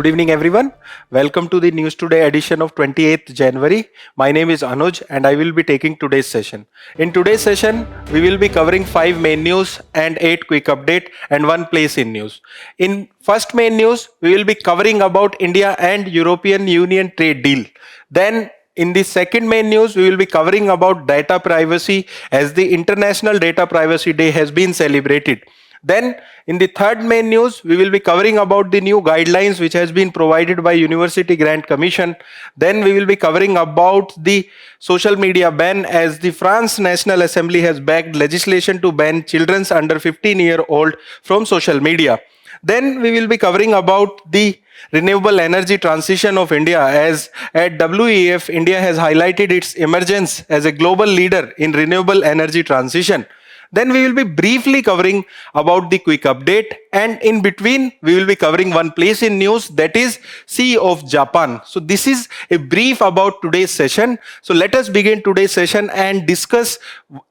Good evening, everyone. Welcome to the News Today edition of 28th January. My name is Anuj and I will be taking today's session. In today's session, we will be covering 5 main news and 8 quick update and 1 place in news. In first main news, we will be covering about India and European Union trade deal. Then in the second main news, we will be covering about data privacy as the International Data Privacy Day has been celebrated. Then in the third main news, we will be covering about the new guidelines which has been provided by University Grant Commission. Then we will be covering about the social media ban as the France National Assembly has backed legislation to ban children under 15-year-old from social media. Then we will be covering about the renewable energy transition of India as at WEF, India has highlighted its emergence as a global leader in renewable energy transition. Then we will be briefly covering about the quick update, and in between we will be covering 1 place in news, that is Sea of Japan. So this is a brief about today's session. So let us begin today's session and discuss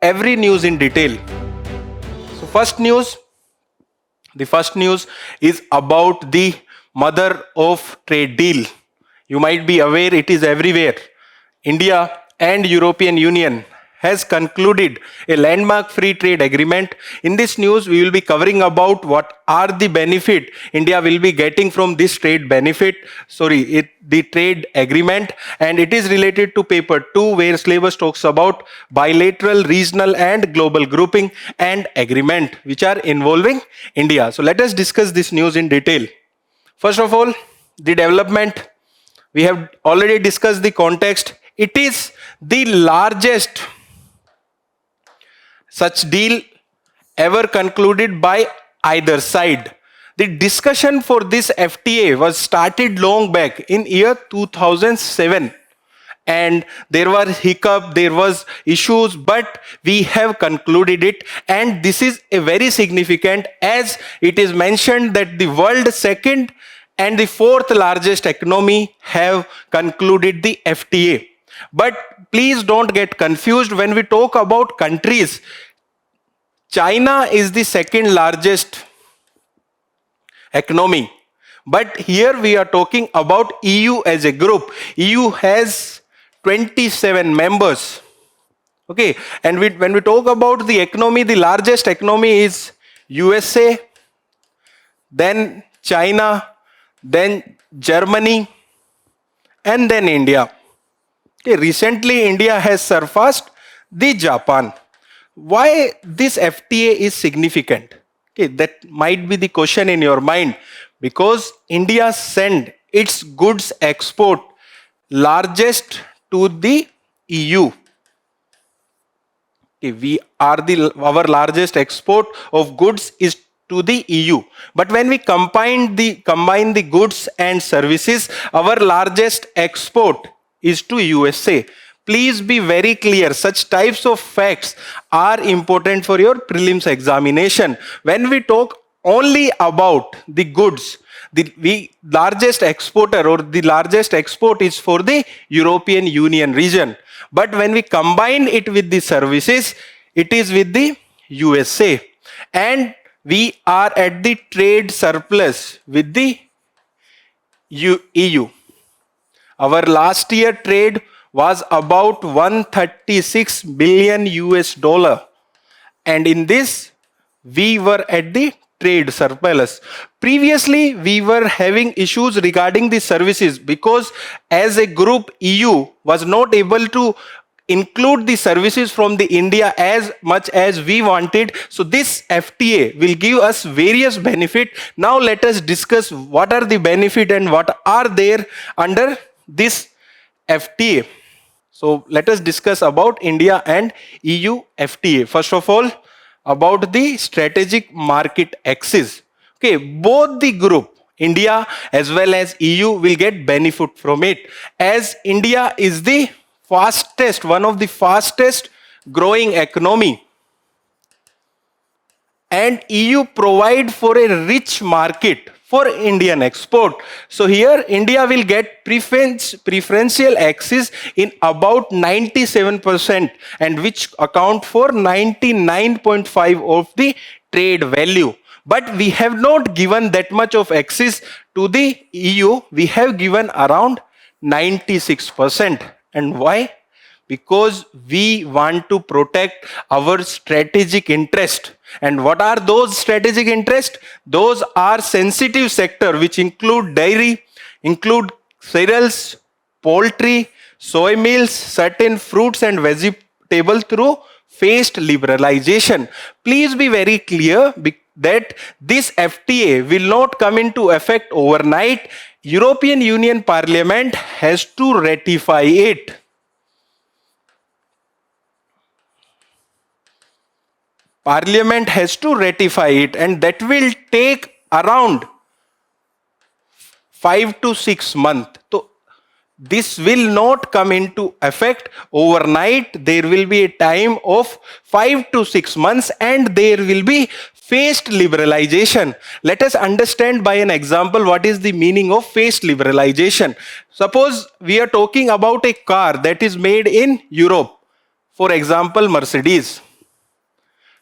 every news in detail. So the first news is about the mother of trade deal. You might be aware it is everywhere. India and European Union has concluded a landmark free trade agreement. In this news, we will be covering about what are the benefit India will be getting from this trade the trade agreement, and it is related to paper 2 where syllabus talks about bilateral, regional and global grouping and agreement which are involving India. So let us discuss this news in detail. First of all, the development. We have already discussed the context. It is the largest such deal ever concluded by either side. The discussion for this FTA was started long back in year 2007, and there were hiccup, there was issues, but we have concluded it, and this is a very significant as it is mentioned that the world second and the 4th largest economy have concluded the FTA. But please don't get confused when we talk about countries. China is the 2nd largest economy. But here we are talking about EU as a group. EU has 27 members. Okay, and when we talk about the economy, the largest economy is USA, then China, then Germany, and then India. Okay, recently India has surpassed the Japan. Why this FTA is significant? Okay, that might be the question in your mind. Because India sent its goods export largest to the EU. Okay, our largest export of goods is to the EU. But when we combine the goods and services, our largest export is to USA. Please be very clear. Such types of facts are important for your prelims examination. When we talk only about the goods, the largest exporter or the largest export is for the European Union region. But when we combine it with the services, it is with the USA. And we are at the trade surplus with the EU. Our last year trade was about 136 billion US dollar, and in this we were at the trade surplus. Previously we were having issues regarding the services because as a group EU was not able to include the services from the India as much as we wanted. So this FTA will give us various benefits. Now let us discuss what are the benefits and what are there under this FTA. So let us discuss about India and EU FTA. First of all, about the strategic market access. Okay, both the group, India as well as EU, will get benefit from it, as India is the one of the fastest growing economy, and EU provide for a rich market for Indian export. So here India will get preferential access in about 97%, and which account for 99.5% of the trade value. But we have not given that much of access to the EU, we have given around 96%. And why? Because we want to protect our strategic interest. And what are those strategic interests? Those are sensitive sector which include dairy, include cereals, poultry, soy meals, certain fruits and vegetables through phased liberalization. Please be very clear that this FTA will not come into effect overnight. European Union Parliament has to ratify it. Parliament has to ratify it, and that will take around 5 to 6 months. So this will not come into effect overnight. There will be a time of 5 to 6 months, and there will be phased liberalization. Let us understand by an example what is the meaning of phased liberalization. Suppose we are talking about a car that is made in Europe, for example, Mercedes.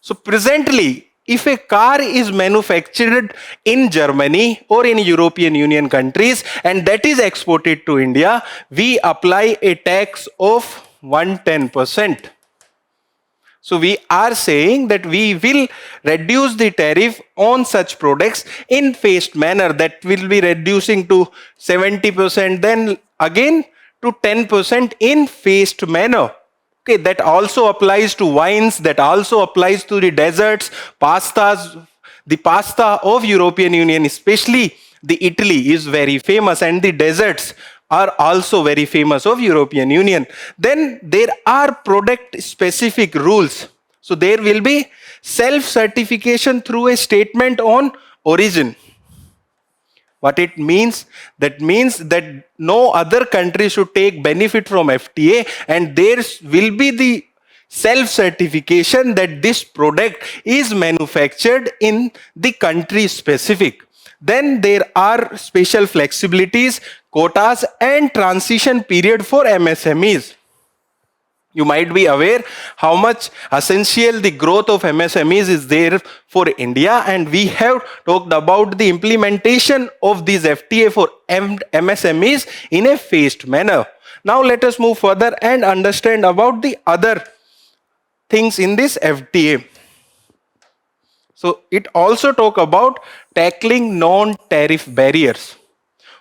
So presently, if a car is manufactured in Germany or in European Union countries and that is exported to India, we apply a tax of 110%. So we are saying that we will reduce the tariff on such products in phased manner. That will be reducing to 70%, then again to 10% in phased manner. Okay, that also applies to wines, that also applies to the desserts, pastas. The pasta of European Union, especially the Italy, is very famous, and the desserts are also very famous of European Union. Then there are product specific rules. So there will be self certification through a statement on origin. What it means? That means that no other country should take benefit from FTA, and there will be the self-certification that this product is manufactured in the country specific. Then there are special flexibilities, quotas, and transition period for MSMEs. You might be aware how much essential the growth of MSMEs is there for India, and we have talked about the implementation of these FTA for MSMEs in a phased manner. Now let us move further and understand about the other things in this FTA. So it also talk about tackling non-tariff barriers.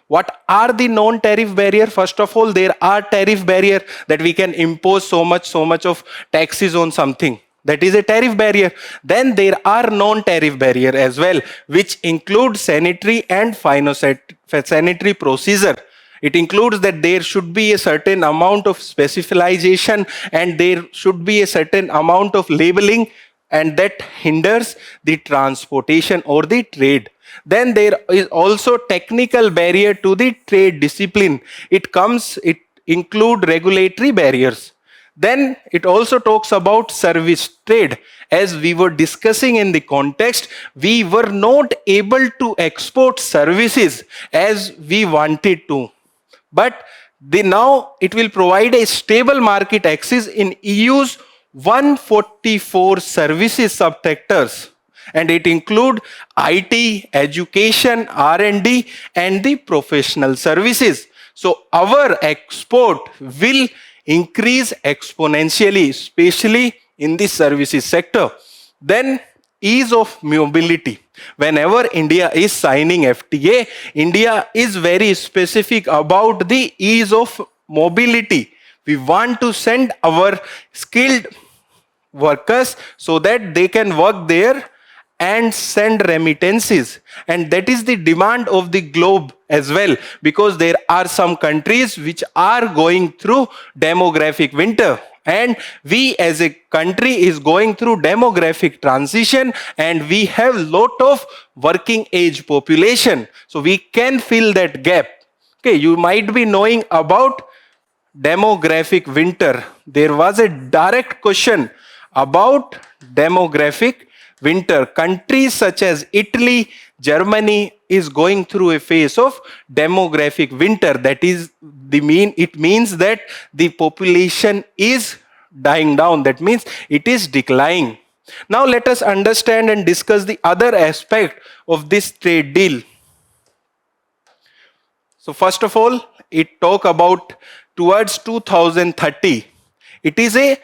What are the non-tariff barrier? First of all, there are tariff barrier that we can impose so much of taxes on something. That is a tariff barrier. Then there are non-tariff barrier as well, which include sanitary and phytosanitary procedure. It includes that there should be a certain amount of specialization and there should be a certain amount of labeling, and that hinders the transportation or the trade. Then there is also technical barrier to the trade discipline. It include regulatory barriers. Then it also talks about service trade. As we were discussing in the context, we were not able to export services as we wanted to. But now it will provide a stable market access in EU's 144 services subsectors, and it include IT, education, R&D, and the professional services. So our export will increase exponentially, especially in the services sector. Then ease of mobility. Whenever India is signing FTA, India is very specific about the ease of mobility. We want to send our skilled workers so that they can work there and send remittances, and that is the demand of the globe as well, because there are some countries which are going through demographic winter, and we as a country is going through demographic transition, and we have lot of working age population, so we can fill that gap. Okay, you might be knowing about demographic winter. There was a direct question about demographic winter. Countries such as Italy, Germany is going through a phase of demographic winter. That is it means that the population is dying down. That means it is declining. Now let us understand and discuss the other aspect of this trade deal. So first of all, it talk about towards 2030. It is a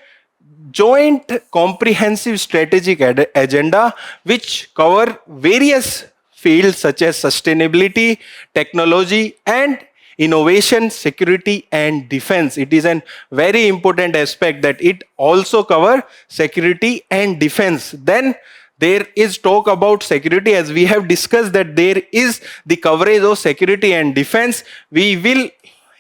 joint comprehensive strategic agenda which cover various fields such as sustainability, technology and innovation, security and defense. It is a very important aspect that it also cover security and defense. Then there is talk about security, as we have discussed that there is the coverage of security and defense. We will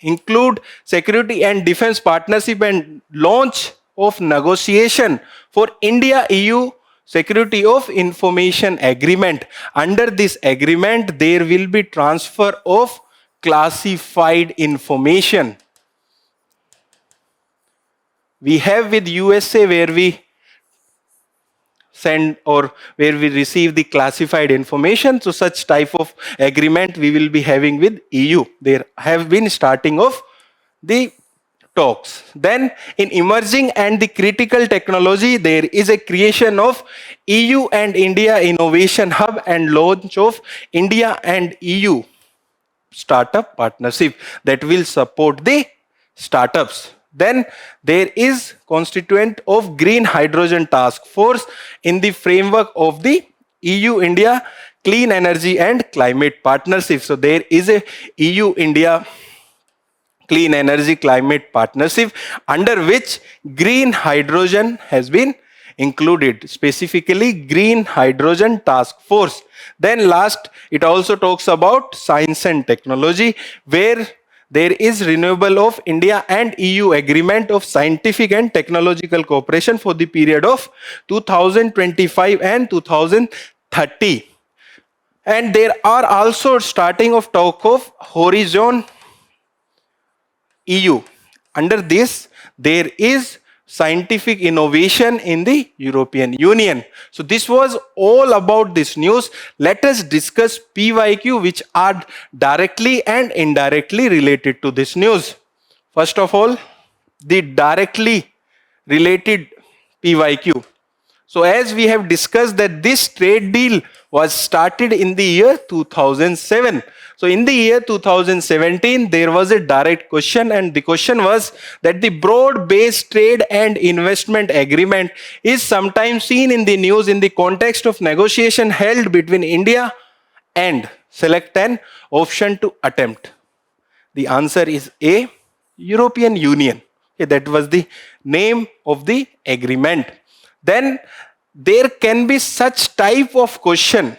include security and defense partnership and launch of negotiation for India EU security of information agreement. Under this agreement there will be transfer of classified information. We have with USA where we send or where we receive the classified information. So such type of agreement we will be having with EU. There have been starting of the talks. Then in emerging and the critical technology, there is a creation of EU and India Innovation Hub and launch of India and EU startup partnership that will support the startups. Then there is constituent of Green Hydrogen Task Force in the framework of the EU-India Clean Energy and Climate Partnership. So there is a EU-India Clean Energy Climate Partnership under which green hydrogen has been included, specifically Green Hydrogen Task Force. Then last, it also talks about science and technology, where there is Renewable of India and EU agreement of scientific and technological cooperation for the period of 2025 and 2030. And there are also starting of talk of Horizon EU. Under this, there is scientific innovation in the European Union. So this was all about this news. Let us discuss PYQ, which are directly and indirectly related to this news. First of all, the directly related PYQ. So as we have discussed that this trade deal was started in the year 2007. So in the year 2017, there was a direct question, and the question was that the broad-based trade and investment agreement is sometimes seen in the news in the context of negotiation held between India and select an option to attempt. The answer is A, European Union. Okay, that was the name of the agreement. Then there can be such type of question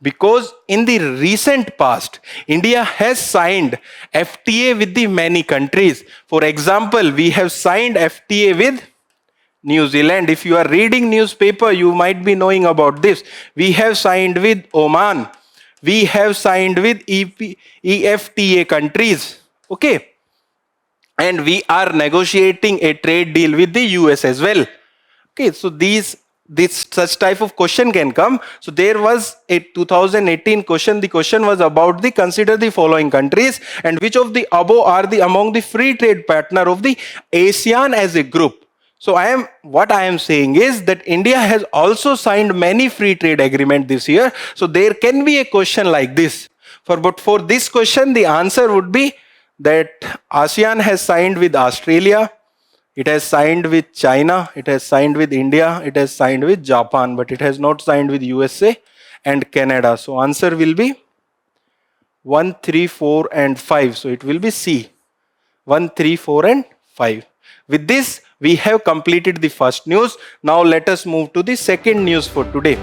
because in the recent past, India has signed FTA with the many countries. For example, we have signed FTA with New Zealand. If you are reading newspaper, you might be knowing about this. We have signed with Oman. We have signed with EFTA countries. Okay. And we are negotiating a trade deal with the US as well. Okay, so this such type of question can come. So there was a 2018 question. The question was about the consider the following countries and which of the above are the among the free trade partner of the ASEAN as a group. So what I am saying is that India has also signed many free trade agreements this year. So there can be a question like this. But for this question, the answer would be that ASEAN has signed with Australia. It has signed with China, it has signed with India, it has signed with Japan, but it has not signed with USA and Canada. So answer will be 1, 3, 4 and 5. So it will be C. 1, 3, 4 and 5. With this, we have completed the first news. Now let us move to the second news for today.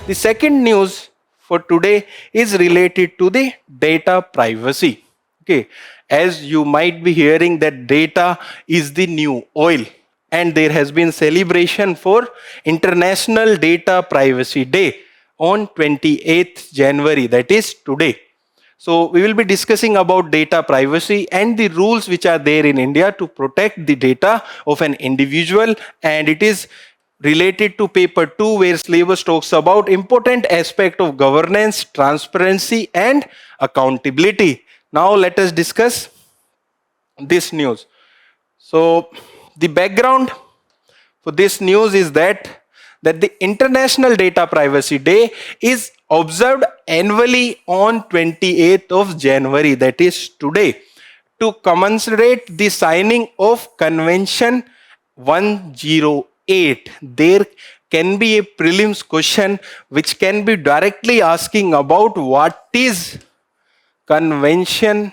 The second news for today is related to the data privacy. Okay, as you might be hearing that data is the new oil, and there has been celebration for International Data Privacy Day on 28th January, that is today. So we will be discussing about data privacy and the rules which are there in India to protect the data of an individual, and it is related to paper 2 where syllabus talks about important aspect of governance, transparency and accountability. Now let us discuss this news. So the background for this news is that the International Data Privacy Day is observed annually on 28th of January, that is today, to commemorate the signing of Convention 108. There can be a prelims question which can be directly asking about what is Convention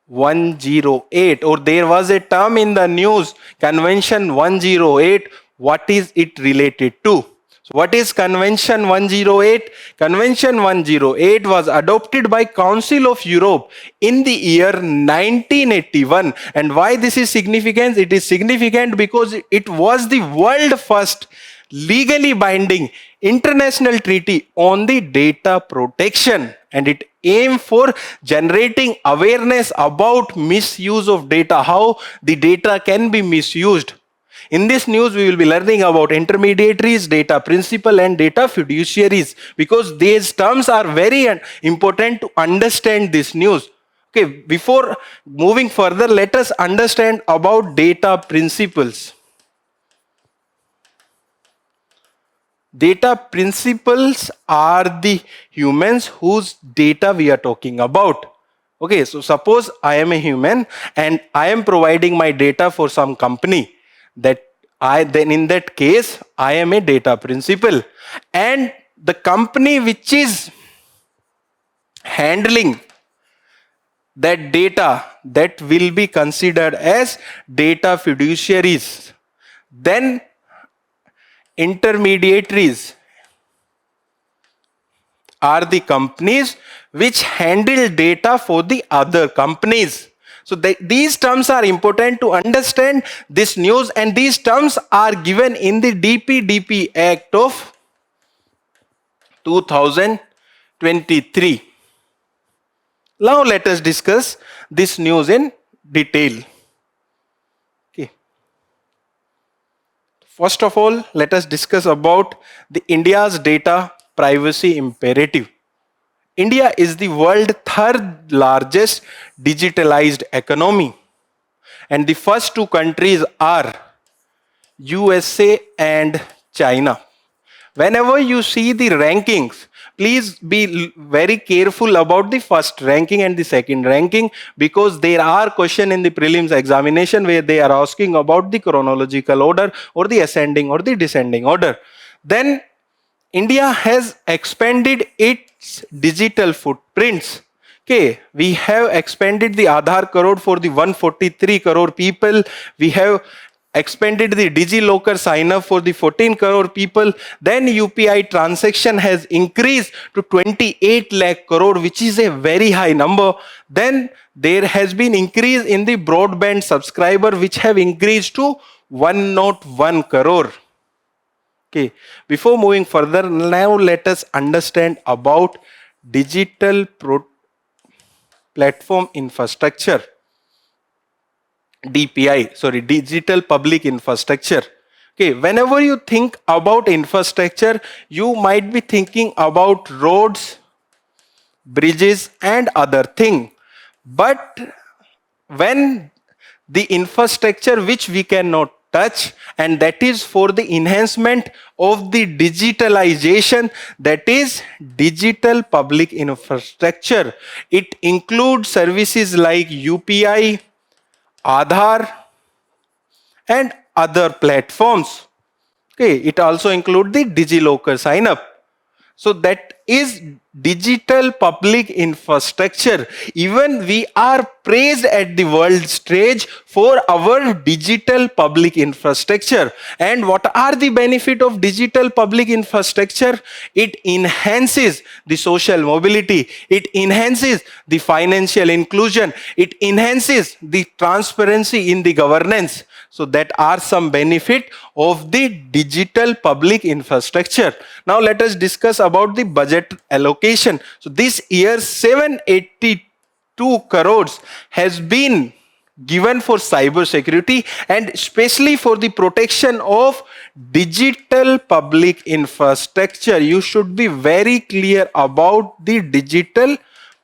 108, or there was a term in the news, Convention 108. What is it related to? So what is Convention 108? Convention 108 was adopted by Council of Europe in the year 1981. And why this is significant? It is significant because it was the world first legally binding international treaty on the data protection, and it aimed for generating awareness about misuse of data, how the data can be misused. In this news, we will be learning about intermediaries, data principal, and data fiduciaries, because these terms are very important to understand this news. Okay, before moving further, let us understand about data principles. Data principals are the humans whose data we are talking about. Okay, so suppose I am a human and I am providing my data for some company. Then in that case, I am a data principal. And the company which is handling that data, that will be considered as data fiduciaries. Then intermediaries are the companies which handle data for the other companies. So these terms are important to understand this news, and these terms are given in the DPDP Act of 2023. Now let us discuss this news in detail. Okay. First of all, let us discuss about the India's data privacy imperative. India is the world's third largest digitalized economy, and the first two countries are USA and China. Whenever you see the rankings, please be very careful about the first ranking and the second ranking, because there are questions in the prelims examination where they are asking about the chronological order or the ascending or the descending order. Then India has expanded its digital footprints. Okay, we have expanded the Aadhaar Crore for the 143 crore people. We have expanded the DigiLocker sign up for the 14 crore people. Then UPI transaction has increased to 28 lakh crore, which is a very high number. Then there has been increase in the broadband subscriber, which have increased to 101 crore. Okay, before moving further, now let us understand about digital platform infrastructure. Digital public infrastructure. Okay, whenever you think about infrastructure, you might be thinking about roads, bridges, and other thing. But when the infrastructure which we cannot touch, and that is for the enhancement of the digitalization, that is digital public infrastructure. It includes services like UPI, Aadhaar, and other platforms. Okay, it also includes the DigiLocker sign up. So that is digital public infrastructure. Even we are praised at the world stage for our digital public infrastructure. And what are the benefit of digital public infrastructure? It enhances the social mobility. It enhances the financial inclusion. It enhances the transparency in the governance. So that are some benefit of the digital public infrastructure. Now let us discuss about the budget allocation. So this year 782 crores has been given for cyber security, and especially for the protection of digital public infrastructure. You should be very clear about the digital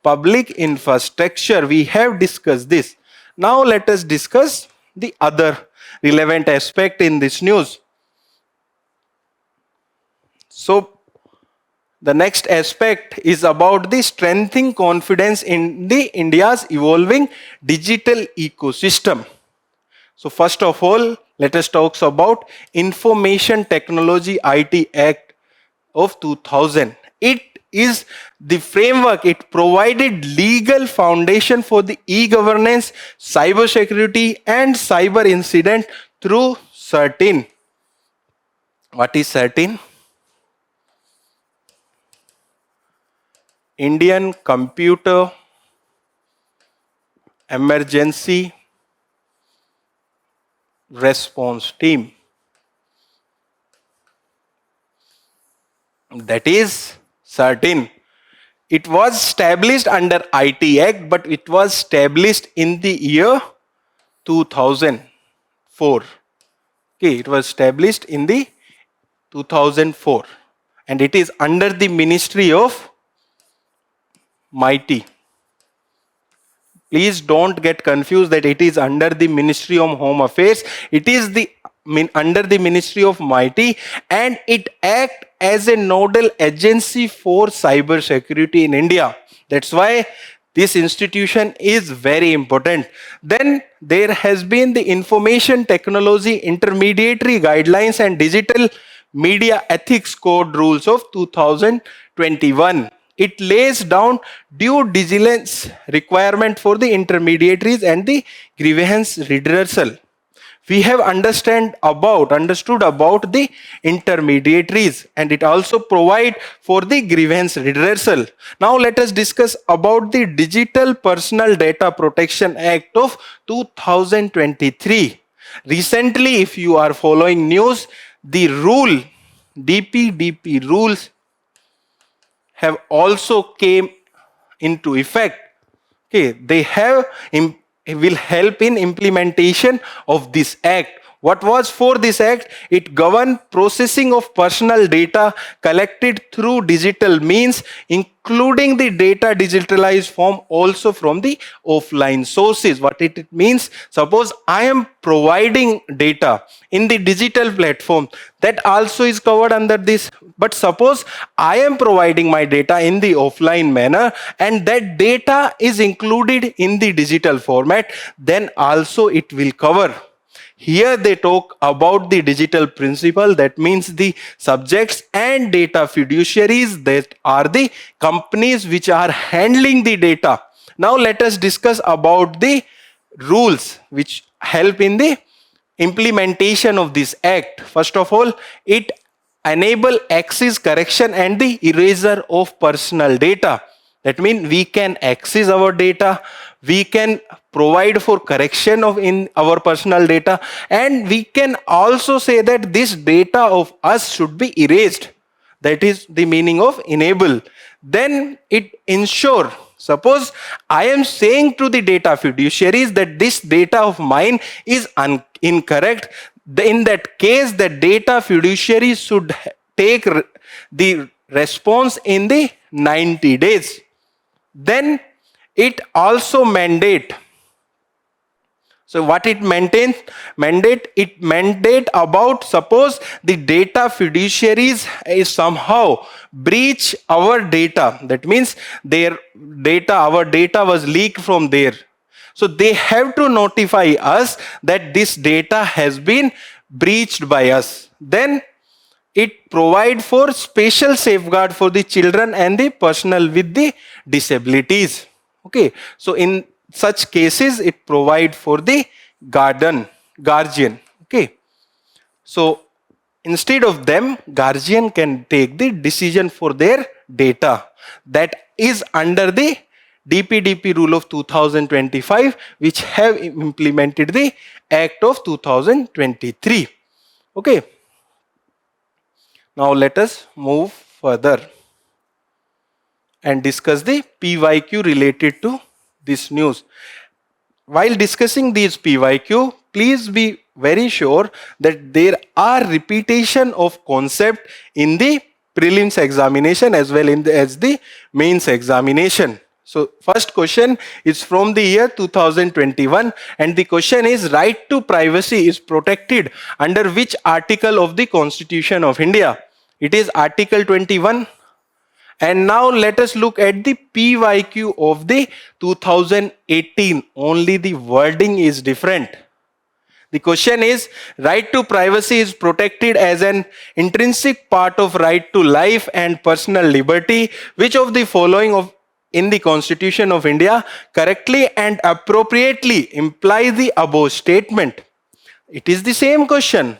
public infrastructure. We have discussed this. Now let us discuss the other relevant aspect in this news. So The next aspect is about the strengthening confidence in the India's evolving digital ecosystem. So first of all, let us talk about Information Technology IT Act of 2000. It is the framework. It provided legal foundation for the e-governance, cyber security and cyber incident through certain. What is certain? Indian Computer Emergency Response Team. That is certain. It was established under IT Act, but it was established in the year 2004. Okay, it was established in the 2004 and it is under the Ministry of Mighty. Please don't get confused that it is under the Ministry of Home Affairs. It is under the Ministry of Mighty and it acts as a nodal agency for cyber security in India. That's why this institution is very important. Then there has been the Information Technology Intermediary Guidelines and Digital Media Ethics Code Rules of 2021. It lays down due diligence requirement for the intermediaries and the grievance redressal. We have understood about the intermediaries and it also provide for the grievance redressal. Now let us discuss about the Digital Personal Data Protection Act of 2023. Recently, if you are following news, the DPDP rules have also came into effect. Okay, they will help in implementation of this act. What was for this act? It governed processing of personal data collected through digital means, including the data digitalized form also from the offline sources. What it means, suppose I am providing data in the digital platform, that also is covered under this. But suppose I am providing my data in the offline manner and that data is included in the digital format, then also it will cover. Here they talk about the digital principle, that means the subjects and data fiduciaries, that are the companies which are handling the data. Now let us discuss about the rules which help in the implementation of this act. First of all, it enable access, correction and the erasure of personal data. That means we can access our data, we can provide for correction of in our personal data, and we can also say that this data of us should be erased. That is the meaning of enable. Then it ensure, suppose I am saying to the data fiduciaries that this data of mine is incorrect, in that case the data fiduciary should take the response in the 90 days. Then it also mandate. So what it mandate about, suppose the data fiduciaries is somehow breach our data. That means our data was leaked from there. So they have to notify us that this data has been breached by us. Then it provide for special safeguard for the children and the personnel with the disabilities. Okay, so in such cases it provide for the guardian. Okay, so instead of them, guardian can take the decision for their data. That is under the DPDP rule of 2025, which have implemented the Act of 2023. Okay. Now let us move further and discuss the PYQ related to this news. While discussing these PYQ, please be very sure that there are repetition of concept in the prelims examination as well as the mains examination. So first question is from the year 2021 and the question is, right to privacy is protected under which article of the Constitution of India? It is Article 21, And now let us look at the PYQ of the 2018. Only the wording is different. The question is, right to privacy is protected as an intrinsic part of right to life and personal liberty. Which of the following of in the Constitution of India correctly and appropriately imply the above statement? It is the same question.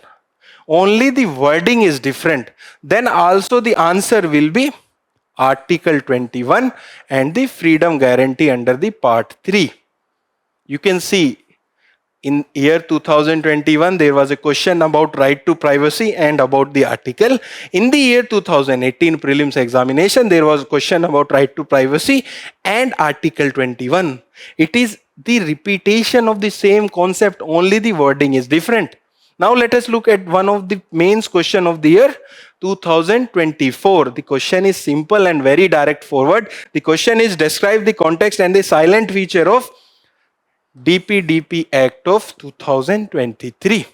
Only the wording is different. Then also the answer will be Article 21 and the freedom guarantee under the Part 3. You can see in year 2021 there was a question about right to privacy and about the article. In the year 2018 prelims examination there was a question about right to privacy and Article 21. It is the repetition of the same concept, only the wording is different. Now let us look at one of the main question of the year 2024. The question is simple and very direct forward. The question is, describe the context and the silent feature of DPDP Act of 2023.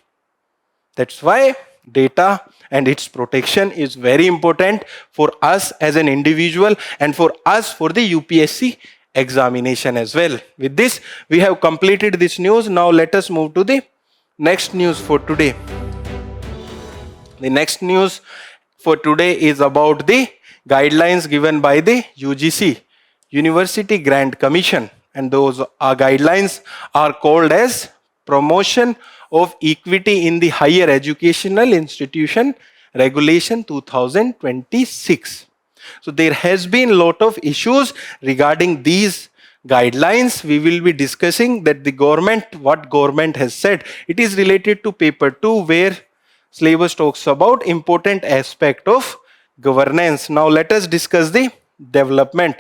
That's why data and its protection is very important for us as an individual and for us for the UPSC examination as well. With this, we have completed this news. Now let us move to the next news for today. The next news for today is about the guidelines given by the UGC, University Grant Commission. And those guidelines are called as Promotion of Equity in the Higher Educational Institution Regulation 2026. So there has been a lot of issues regarding these guidelines. We will be discussing that the government, what government has said. It is related to paper 2 where syllabus talks about important aspect of governance. Now let us discuss the development.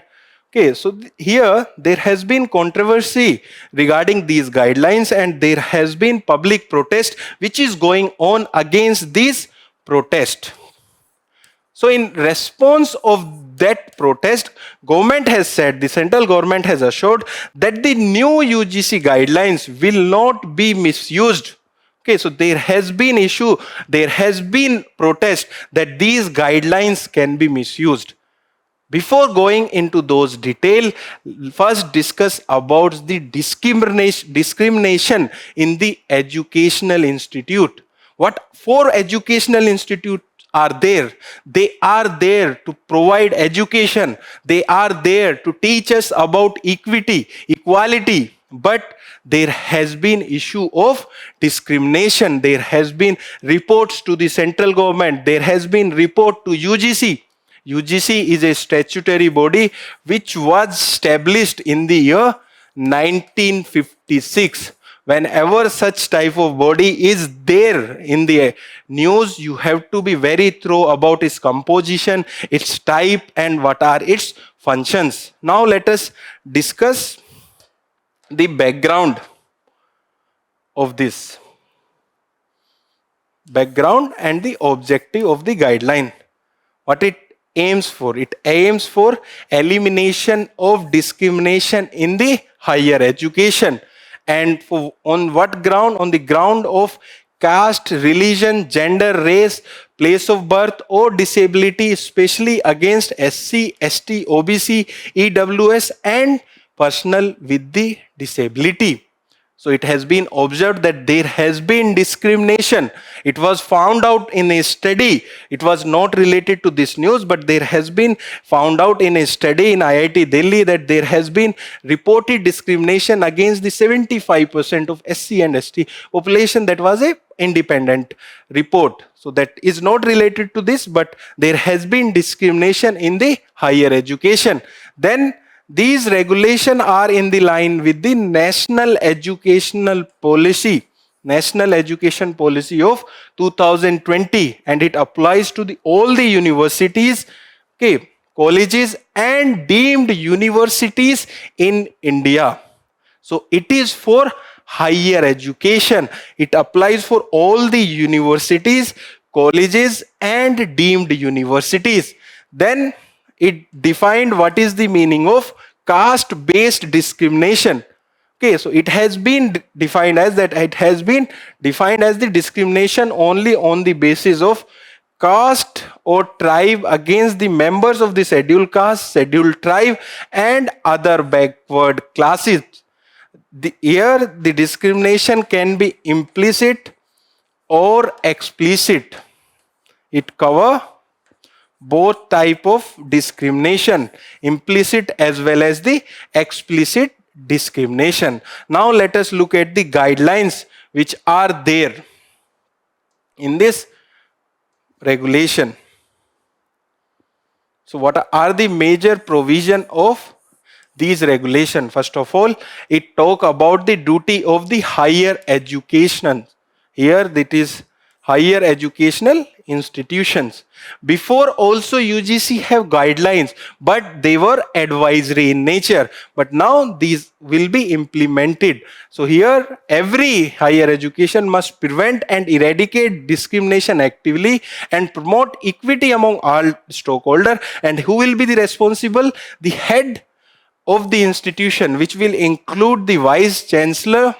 Okay, so here there has been controversy regarding these guidelines and there has been public protest which is going on against these protest. So in response of that protest, government has said, the central government has assured that the new UGC guidelines will not be misused. Okay, so there has been issue, there has been protest that these guidelines can be misused. Before going into those details, first discuss about the discrimination in the educational institute. What 4 educational institutes are there? They are there to provide education. They are there to teach us about equity, equality. But there has been issue of discrimination. There has been reports to the central government. There has been report to UGC. UGC is a statutory body which was established in the year 1956. Whenever such type of body is there in the news, you have to be very thorough about its composition, its type, and what are its functions. Now let us discuss the background of this. Background and the objective of the guideline. What it aims for? It aims for elimination of discrimination in the higher education. And on what ground? On the ground of caste, religion, gender, race, place of birth or disability, especially against SC, ST, OBC, EWS and personnel with the disability. So it has been observed that there has been discrimination. It was found out in a study. It was not related to this news, but there has been found out in a study in IIT Delhi that there has been reported discrimination against the 75% of SC and ST population. That was a independent report. So that is not related to this, but there has been discrimination in the higher education. Then these regulations are in the line with the National Educational Policy, National Education Policy of 2020, and it applies to all the universities, okay, colleges and deemed universities in India. So it is for higher education. It applies for all the universities, colleges and deemed universities. Then it defined what is the meaning of caste-based discrimination. Okay, so it has been defined as that. It has been defined as the discrimination only on the basis of caste or tribe against the members of the scheduled caste, scheduled tribe, and other backward classes. Here, the discrimination can be implicit or explicit. It covers both type of discrimination, implicit as well as the explicit discrimination. Now let us look at the guidelines which are there in this regulation. So what are the major provision of these regulation? First of all, it talk about the duty of the higher education. Here it is higher educational institutions. Before also UGC have guidelines, but they were advisory in nature. But now these will be implemented. So here every higher education must prevent and eradicate discrimination actively and promote equity among all stakeholders. And who will be the responsible? The head of the institution, which will include the vice chancellor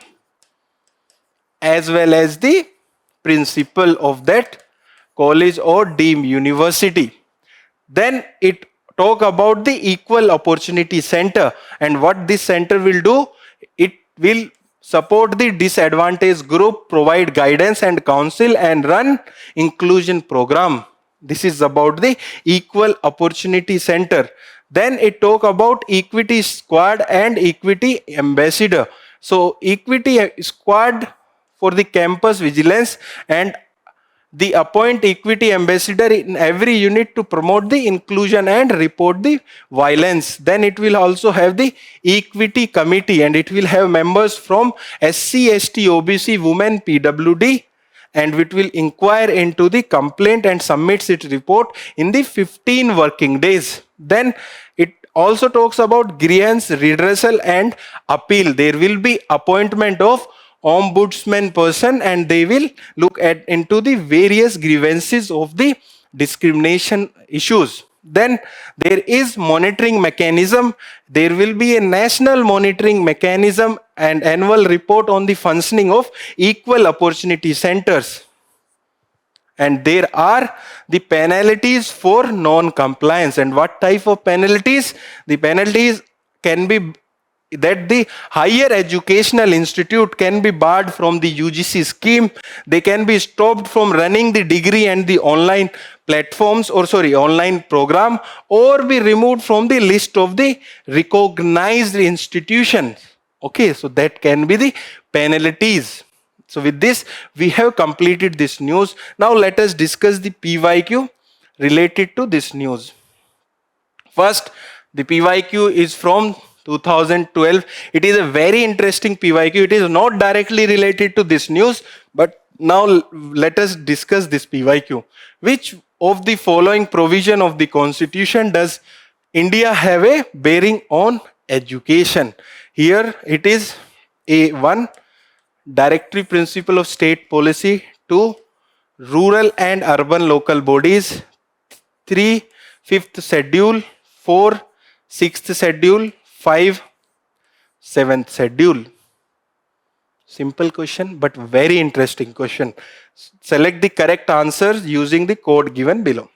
as well as the principal of that college or deemed university. Then it talk about the equal opportunity center, and what this center will do, it will support the disadvantaged group, provide guidance and counsel, and run inclusion program. This is about the equal opportunity center. Then it talk about equity squad and equity ambassador. So equity squad for the campus vigilance, and the appoint equity ambassador in every unit to promote the inclusion and report the violence. Then it will also have the equity committee, and it will have members from SC, ST, OBC, women, PWD, and it will inquire into the complaint and submits its report in the 15 working days. Then it also talks about grievance redressal and appeal. There will be appointment of ombudsman person, and they will look at into the various grievances of the discrimination issues. Then there is monitoring mechanism. There will be a national monitoring mechanism and annual report on the functioning of equal opportunity centers. And there are the penalties for non-compliance. And what type of penalties? The penalties can be that the higher educational institute can be barred from the UGC scheme. They can be stopped from running the degree and the online platforms, or online program, or be removed from the list of the recognized institutions. Okay, so that can be the penalties. So with this, we have completed this news. Now let us discuss the PYQ related to this news. First, the PYQ is from 2012. It is a very interesting PYQ. It is not directly related to this news, but now let us discuss this PYQ. Which of the following provision of the Constitution does India have a bearing on education? Here it is A1, Directory Principle of State Policy; 2, Rural and Urban Local Bodies; 3, 5th Schedule; 4, 6th Schedule; 5, 7th Schedule. Simple question, but very interesting question. Select the correct answers using the code given below.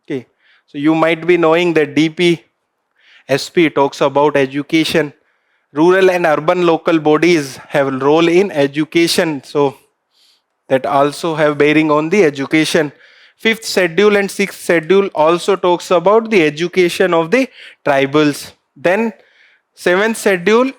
Okay, so you might be knowing that DPSP talks about education. Rural and urban local bodies have a role in education, so that also have bearing on the education. 5th Schedule and 6th Schedule also talks about the education of the tribals. Then 7th Schedule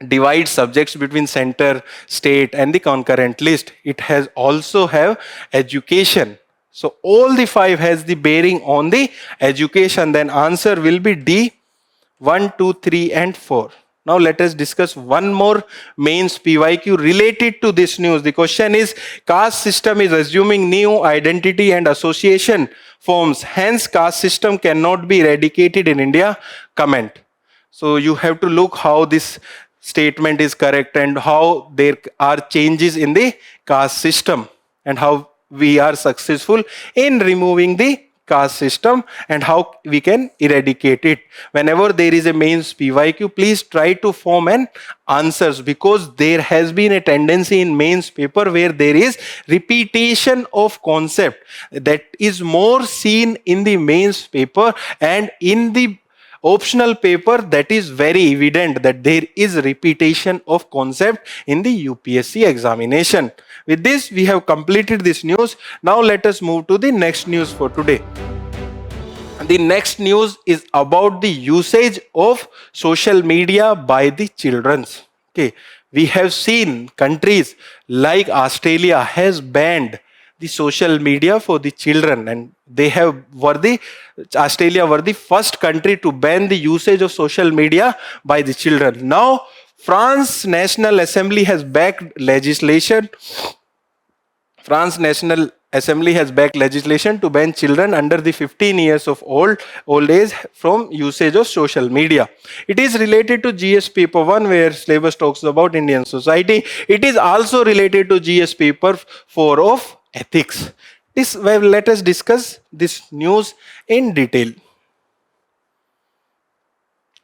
divides subjects between center, state, and the concurrent list. It has also have education. So all the 5 has the bearing on the education. Then answer will be D, 1, 2, 3, and 4. Now let us discuss one more mains PYQ related to this news. The question is, caste system is assuming new identity and association forms. Hence, caste system cannot be eradicated in India. Comment. So you have to look how this statement is correct and how there are changes in the caste system and how we are successful in removing the caste system and how we can eradicate it. Whenever there is a mains PYQ, please try to form an answers, because there has been a tendency in mains paper where there is repetition of concept that is more seen in the mains paper, and in the optional paper that is very evident that there is repetition of concept in the UPSC examination. With this, we have completed this news. Now let us move to the next news for today. The next news is about the usage of social media by the children. Okay, we have seen countries like Australia has banned the social media for the children, and Australia were the first country to ban the usage of social media by the children. Now, France National Assembly has backed legislation. France National Assembly has backed legislation to ban children under the 15 years of old age from usage of social media. It is related to GS paper 1, where syllabus talks about Indian society. It is also related to GS paper 4 of ethics. Let us discuss this news in detail.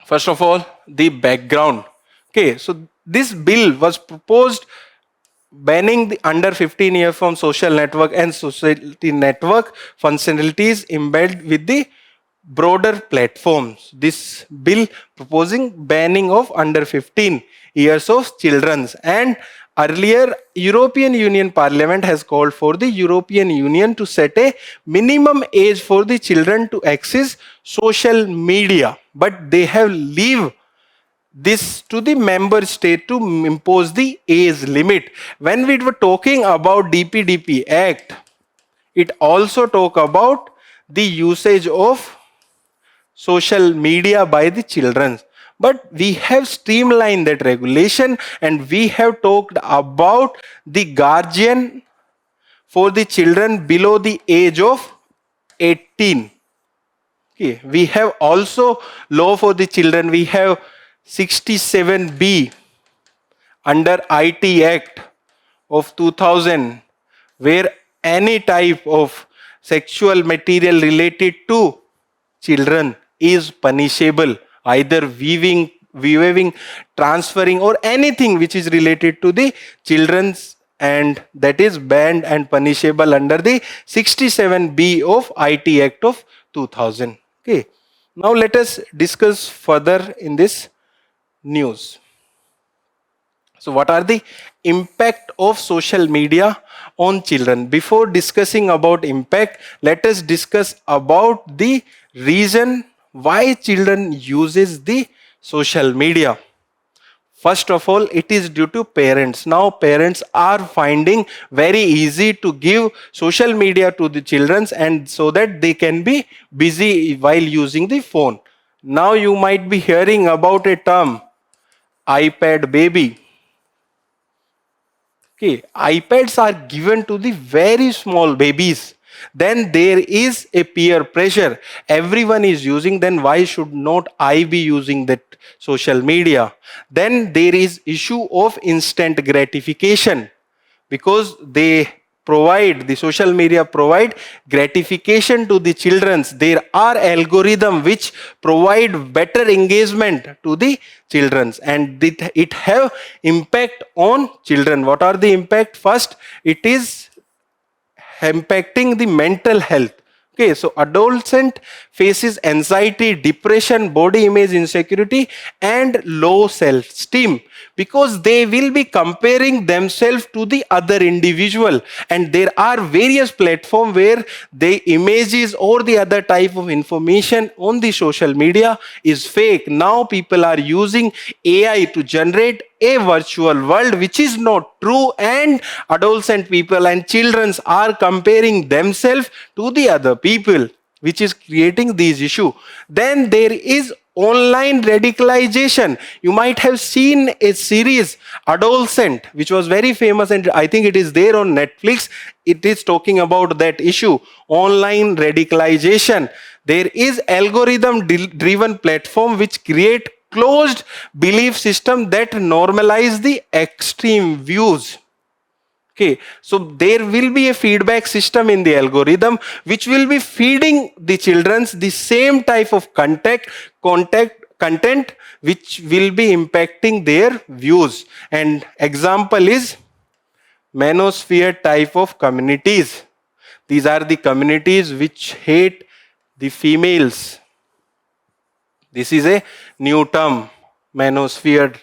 First of all, the background. Okay, so this bill was proposed banning the under 15 year from social network and society network functionalities embedded with the broader platforms. This bill proposing banning of under 15 years of children, and earlier European Union Parliament has called for the European Union to set a minimum age for the children to access social media, but they have leave this to the member state to impose the age limit. When we were talking about DPDP Act, it also talk about the usage of social media by the children. But we have streamlined that regulation, and we have talked about the guardian for the children below the age of 18. Okay. We have also law for the children. We have 67B under IT Act of 2000, where any type of sexual material related to children is punishable, either viewing, transferring, or anything which is related to the children's, and that is banned and punishable under the 67B of IT Act of 2000. Okay. Now let us discuss further in this news. So what are the impact of social media on children? Before discussing about impact, let us discuss about the reason why children uses the social media. First of all, it is due to parents. Now parents are finding very easy to give social media to the children, and so that they can be busy while using the phone. Now you might be hearing about a term, iPad baby. Okay, iPads are given to the very small babies. Then there is a peer pressure. Everyone is using, then why should not I be using that social media? Then there is issue of instant gratification, because the social media provide gratification to the children. There are algorithms which provide better engagement to the children, and it have impact on children. What are the impact? First, it is impacting the mental health. Okay, so adolescent faces anxiety, depression, body image insecurity, and low self-esteem, because they will be comparing themselves to the other individual, and there are various platforms where the images or the other type of information on the social media is fake. Now people are using AI to generate a virtual world which is not true, and adolescent people and children are comparing themselves to the other people, which is creating these issues. Then there is online radicalization. You might have seen a series, Adolescent, which was very famous, and I think it is there on Netflix. It is talking about that issue, online radicalization. There is algorithm driven platform which create closed belief system that normalize the extreme views. Okay, so there will be a feedback system in the algorithm which will be feeding the children's the same type of content which will be impacting their views. And example is manosphere type of communities. These are the communities which hate the females. This is a new term, manosphere.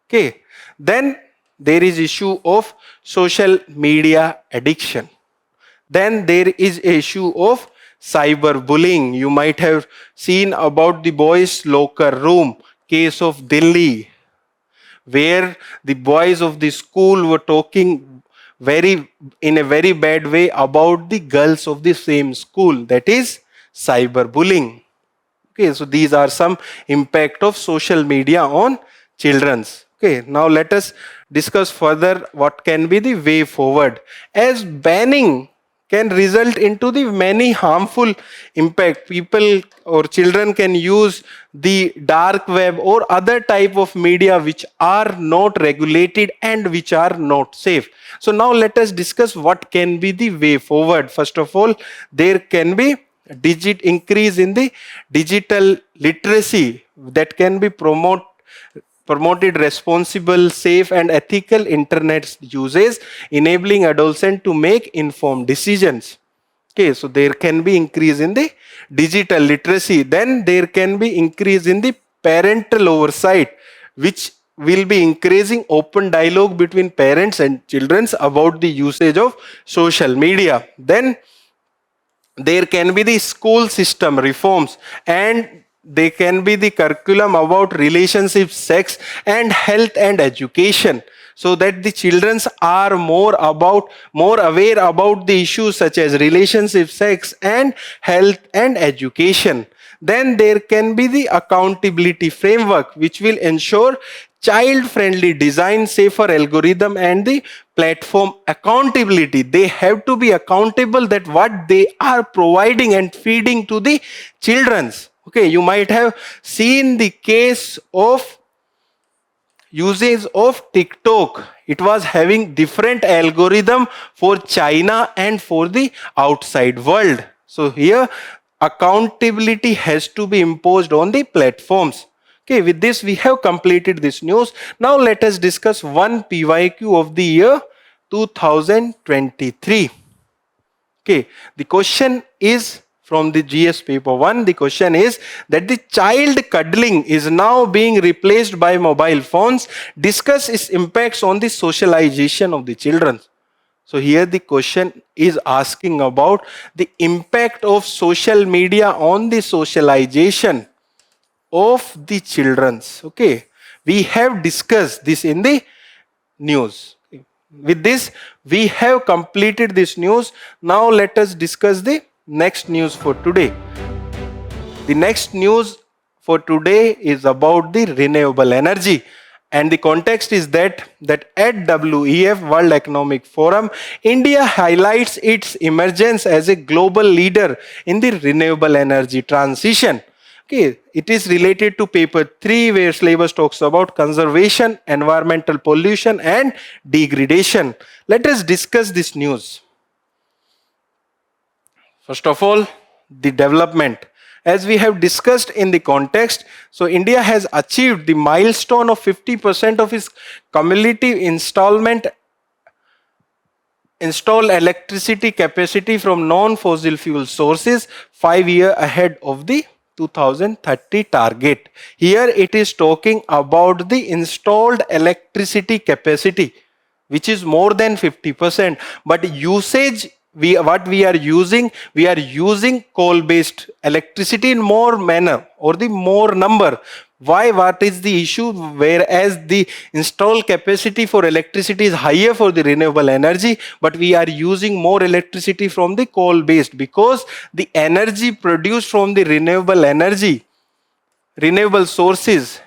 Okay. Then there is issue of social media addiction. Then there is issue of cyberbullying. You might have seen about the boys' locker room case of Delhi, where the boys of the school were talking in a very bad way about the girls of the same school. That is cyberbullying. Okay, so these are some impact of social media on children's. Okay, now let us discuss further what can be the way forward. As banning can result into the many harmful impact. People or children can use the dark web or other type of media which are not regulated and which are not safe. So now let us discuss what can be the way forward. First of all, there can be increase in the digital literacy that can be promoted responsible, safe and ethical internet uses, enabling adolescents to make informed decisions. Okay, so there can be increase in the digital literacy. Then there can be increase in the parental oversight, which will be increasing open dialogue between parents and children about the usage of social media. Then there can be the school system reforms, and they can be the curriculum about relationships, sex and health and education, so that the children are more aware about the issues such as relationship, sex and health and education. Then there can be the accountability framework which will ensure child friendly design, safer algorithm and the platform accountability. They have to be accountable that what they are providing and feeding to the children's. Okay, you might have seen the case of usage of TikTok. It was having different algorithm for China and for the outside world. So here accountability has to be imposed on the platforms. Okay, with this we have completed this news. Now let us discuss one PYQ of the year 2023. Okay, the question is from the GS paper 1. The question is that the child cuddling is now being replaced by mobile phones. Discuss its impacts on the socialization of the children. So here the question is asking about the impact of social media on the socialization of the children's. Okay, we have discussed this in the news. With this, we have completed this news. Now let us discuss the next news for today. The next news for today is about the renewable energy. And the context is that at WEF, World Economic Forum, India highlights its emergence as a global leader in the renewable energy transition. Okay, it is related to paper 3 where syllabus talks about conservation, environmental pollution and degradation. Let us discuss this news. First of all, the development. As we have discussed in the context, so India has achieved the milestone of 50% of its cumulative installed electricity capacity from non-fossil fuel sources 5 years ahead of the 2030 target. Here it is talking about the installed electricity capacity, which is more than 50%. But usage, we are using coal-based electricity in more manner or the more number. Why? What is the issue? Whereas the installed capacity for electricity is higher for the renewable energy, but we are using more electricity from the coal-based, because the energy produced from the renewable sources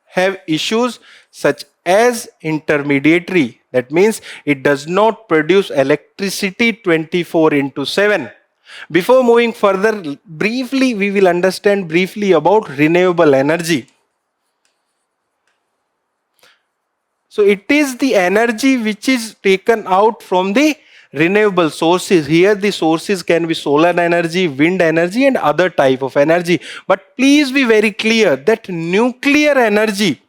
have issues such as intermediary. That means it does not produce electricity 24/7. Before moving further, briefly we will understand briefly about renewable energy. So it is the energy which is taken out from the renewable sources. Here the sources can be solar energy, wind energy and other type of energy. But please be very clear that nuclear energy,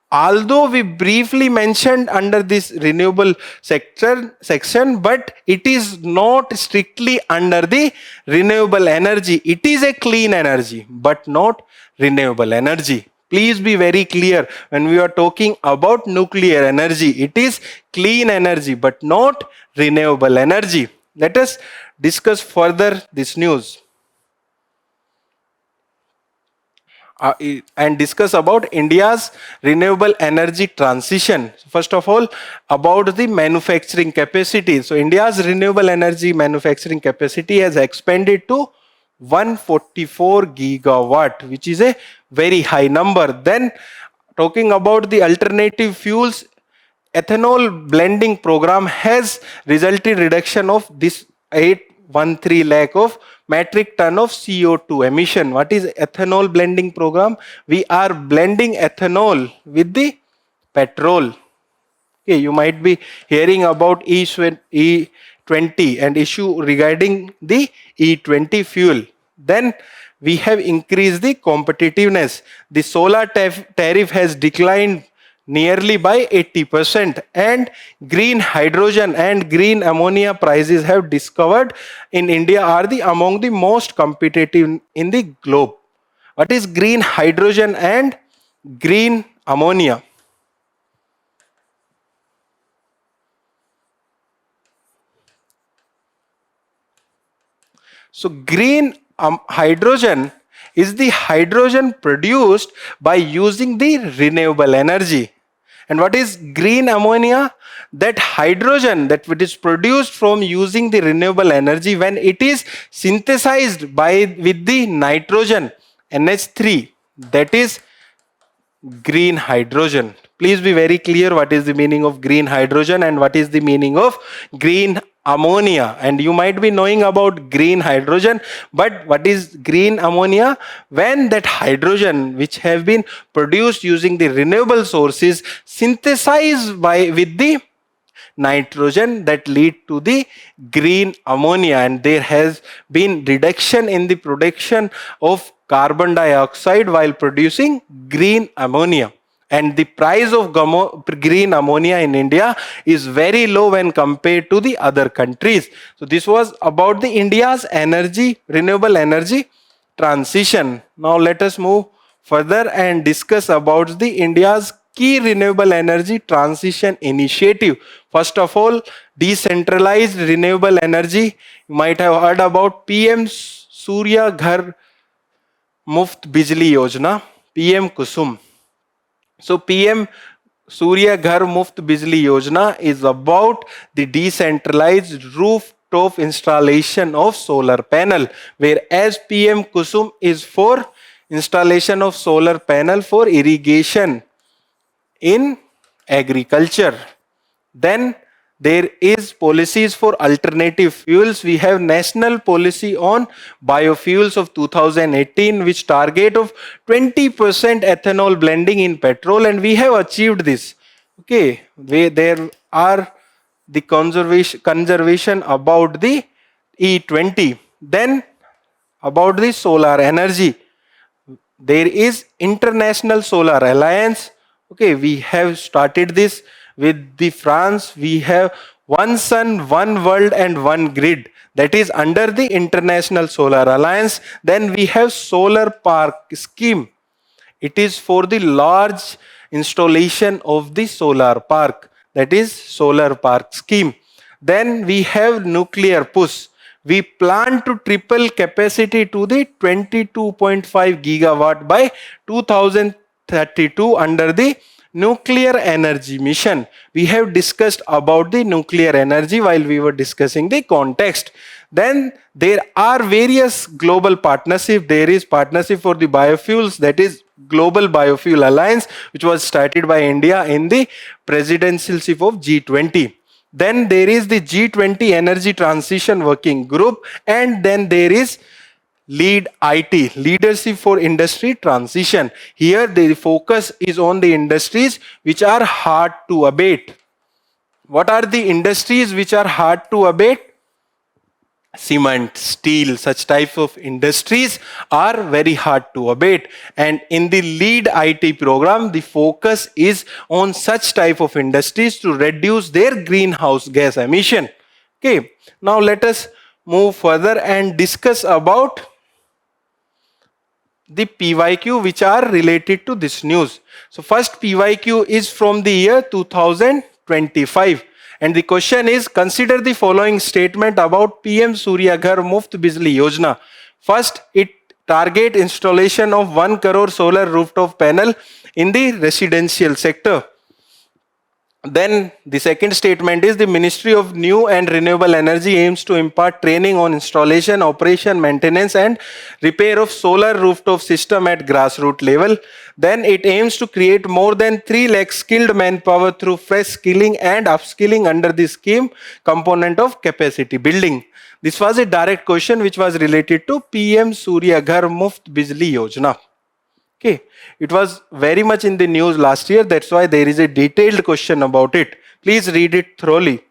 although we briefly mentioned under this renewable sector section, but it is not strictly under the renewable energy. It is a clean energy but not renewable energy. Please be very clear, when we are talking about nuclear energy, it is clean energy but not renewable energy. Let us discuss further this news. And discuss about India's renewable energy transition. First of all, about the manufacturing capacity. So India's renewable energy manufacturing capacity has expanded to 144 gigawatt, which is a very high number. Then talking about the alternative fuels, ethanol blending program has resulted reduction of this 813 lakh of metric ton of CO2 emission. What is ethanol blending program? We are blending ethanol with the petrol. Okay, you might be hearing about E20 and issue regarding the E20 fuel. Then we have increased the competitiveness. The solar tariff has declined nearly by 80%, and green hydrogen and green ammonia prices have discovered in India are the among the most competitive in the globe. What is green hydrogen and green ammonia? So green hydrogen is the hydrogen produced by using the renewable energy. And what is green ammonia? That hydrogen that it is produced from using the renewable energy, when it is synthesized by with the nitrogen NH3, that is green hydrogen. Please be very clear what is the meaning of green hydrogen and what is the meaning of green ammonia. And you might be knowing about green hydrogen, but what is green ammonia? When that hydrogen which have been produced using the renewable sources synthesized by with the nitrogen, that lead to the green ammonia, and there has been reduction in the production of carbon dioxide while producing green ammonia. And the price of green ammonia in India is very low when compared to the other countries. So this was about the India's energy, renewable energy transition. Now let us move further and discuss about the India's key renewable energy transition initiative. First of all, decentralized renewable energy. You might have heard about PM Surya Ghar Muft Bijli Yojana, PM Kusum. So PM Surya Ghar Muft Bijli Yojana is about the decentralized rooftop installation of solar panel, whereas PM Kusum is for installation of solar panel for irrigation in agriculture. Then there is policies for alternative fuels. We have national policy on biofuels of 2018, which target of 20% ethanol blending in petrol, and we have achieved this. Okay, there are the conservation about the E20. Then about the solar energy, there is International Solar Alliance. Okay, we have started this with the France. We have one sun, one world and one grid, that is under the International Solar Alliance. Then we have solar park scheme. It is for the large installation of the solar park, that is solar park scheme. Then we have nuclear push. We plan to triple capacity to the 22.5 gigawatt by 2032 under the nuclear energy mission. We have discussed about the nuclear energy while we were discussing the context. Then there are various global partnerships. There is partnership for the biofuels, that is Global Biofuel Alliance, which was started by India in the presidencyship of G20. Then there is the G20 Energy Transition Working Group, and then there is Lead IT, leadership for industry transition. Here the focus is on the industries which are hard to abate. What are the industries which are hard to abate? Cement, steel, such type of industries are very hard to abate. And in the lead IT program, the focus is on such type of industries to reduce their greenhouse gas emission. Okay, now let us move further and discuss about the PYQ which are related to this news. So first PYQ is from the year 2025. And the question is, consider the following statement about PM Surya Ghar Muft Bijli Yojana. First, it target installation of 1 crore solar rooftop panel in the residential sector. Then the second statement is, the Ministry of New and Renewable Energy aims to impart training on installation, operation, maintenance and repair of solar rooftop system at grassroots level. Then it aims to create more than 3 lakh skilled manpower through fresh skilling and upskilling under the scheme component of capacity building. This was a direct question which was related to PM Surya Ghar Muft Bijli Yojana. Okay, it was very much in the news last year. That's why there is a detailed question about it. Please read it thoroughly.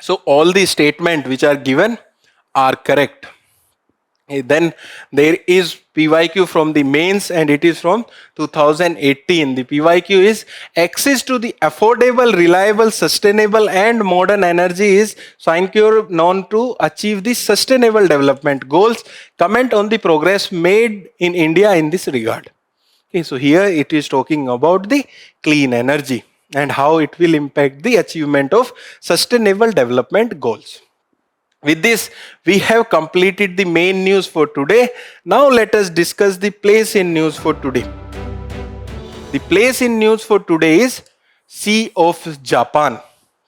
So all the statements which are given are correct. Then there is PYQ from the mains and it is from 2018. The PYQ is, access to the affordable, reliable, sustainable and modern energy is secure known to achieve the sustainable development goals. Comment on the progress made in India in this regard. Okay, so here it is talking about the clean energy and how it will impact the achievement of sustainable development goals. With this, we have completed the main news for today. Now let us discuss the place in news for today. The place in news for today is Sea of Japan.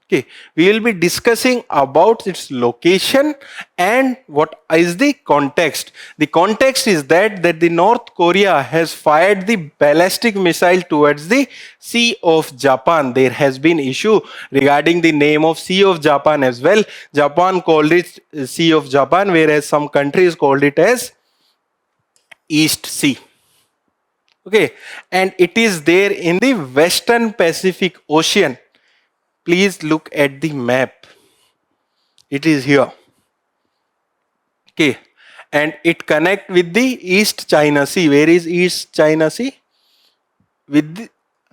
Okay, we will be discussing about its location and what is the context. The context is that the North Korea has fired the ballistic missile towards the Sea of Japan. There has been issue regarding the name of Sea of Japan as well. Japan called it Sea of Japan, whereas some countries called it as East Sea. Okay, and it is there in the Western Pacific Ocean. Please look at the map. It is here. Okay, and it connects with the East China Sea. Where is East China Sea? With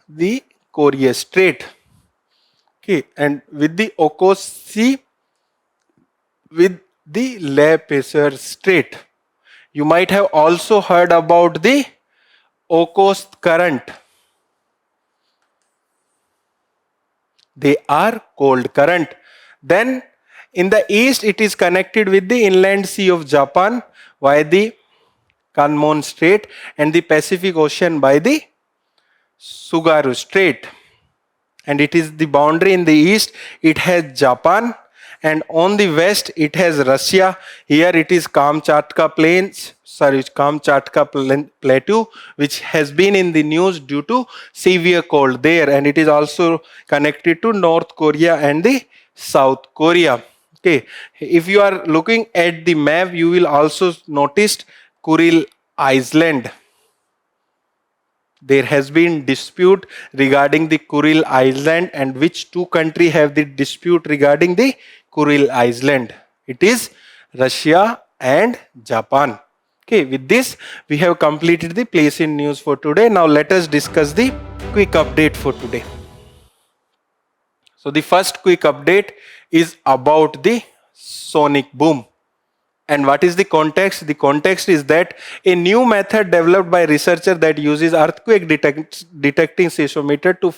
the Korea Strait. Okay, and with the Okhotsk Sea, with the Le Passer Strait. You might have also heard about the Okhotsk Current. They are cold current. Then in the east it is connected with the inland sea of Japan via the Kanmon Strait and the Pacific Ocean by the Tsugaru Strait. And it is the boundary in the east, it has Japan, and on the west it has Russia. Here it is Kamchatka Plateau, which has been in the news due to severe cold there, and it is also connected to North Korea and the South Korea. Okay, if you are looking at the map, you will also notice Kuril Island. There has been dispute regarding the Kuril Island, and which two countries have the dispute regarding the Kuril Island? It is Russia and Japan. Okay, with this we have completed the place in news for today. Now let us discuss the quick update for today. So the first quick update is about the sonic boom. And what is the context? The context is that a new method developed by researcher that uses earthquake detecting seismometer to